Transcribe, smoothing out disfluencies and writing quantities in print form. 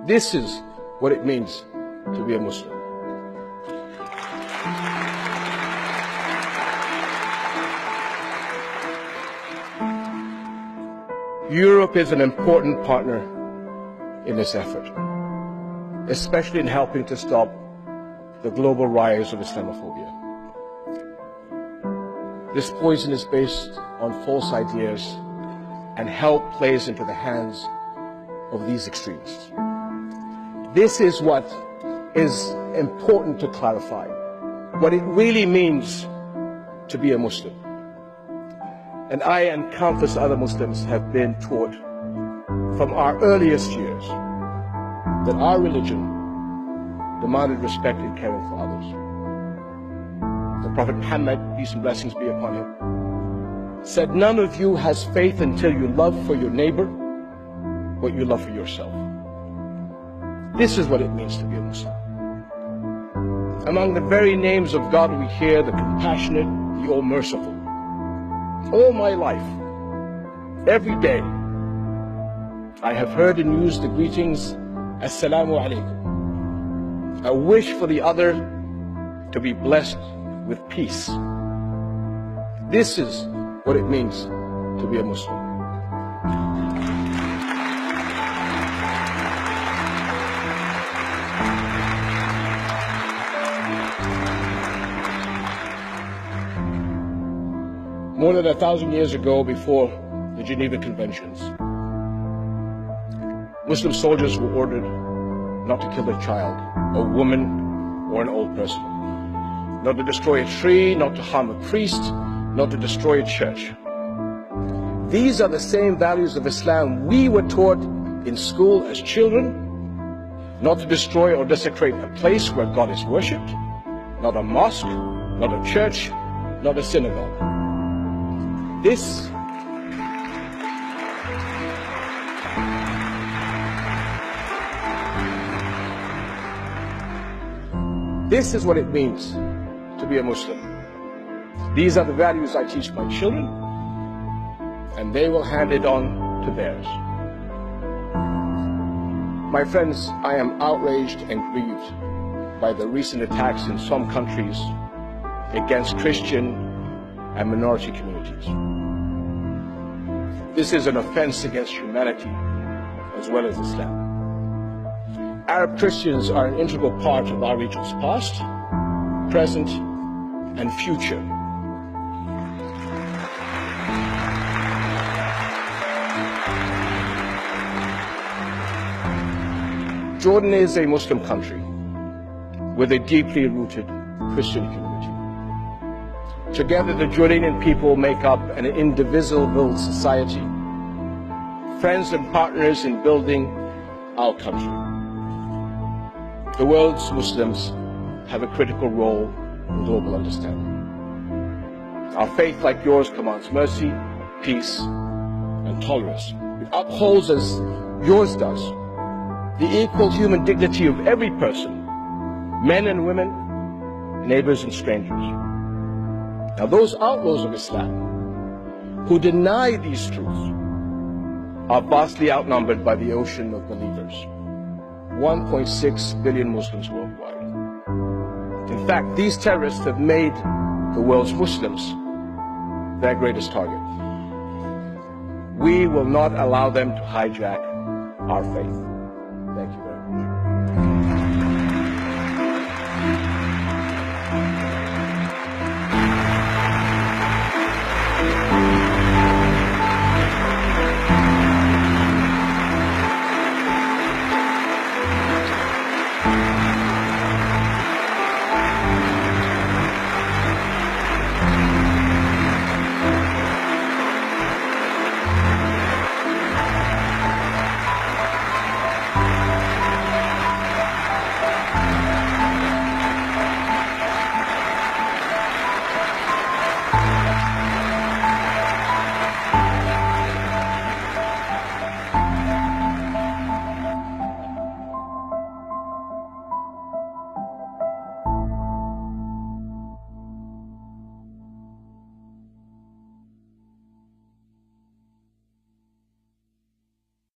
This is what it means to be a Muslim. Europe is an important partner in this effort, especially in helping to stop the global rise of Islamophobia. This poison is based on false ideas, and help plays into the hands of these extremists. This is what is important to clarify, what it really means to be a Muslim. And I and countless other Muslims have been taught from our earliest years that our religion demanded respect and caring for others. The Prophet Muhammad, peace and blessings be upon him, said, none of you has faith until you love for your neighbor what you love for yourself. This is what it means to be a Muslim. Among the very names of God we hear the compassionate, the all-merciful. All my life, every day, I have heard and used the greetings, Assalamu alaikum. A wish for the other to be blessed with peace. This is what it means to be a Muslim. More than 1,000 years ago, before the Geneva Conventions, Muslim soldiers were ordered not to kill a child, a woman, or an old person, not to destroy a tree, not to harm a priest, not to destroy a church. These are the same values of Islam we were taught in school as children, not to destroy or desecrate a place where God is worshipped, not a mosque, not a church, not a synagogue. This is what it means to be a Muslim. These are the values I teach my children, and they will hand it on to theirs. My friends, I am outraged and grieved by the recent attacks in some countries against Christian and minority communities. This is an offense against humanity as well as Islam. Arab Christians are an integral part of our region's past, present, and future. Jordan is a Muslim country with a deeply rooted Christian community. Together, the Jordanian people make up an indivisible society, friends and partners in building our country. The world's Muslims have a critical role in global understanding. Our faith, like yours, commands mercy, peace, and tolerance. It upholds, as yours does, the equal human dignity of every person, men and women, neighbors and strangers. Now, those outlaws of Islam who deny these truths are vastly outnumbered by the ocean of believers, 1.6 billion Muslims worldwide. In fact, these terrorists have made the world's Muslims their greatest target. We will not allow them to hijack our faith.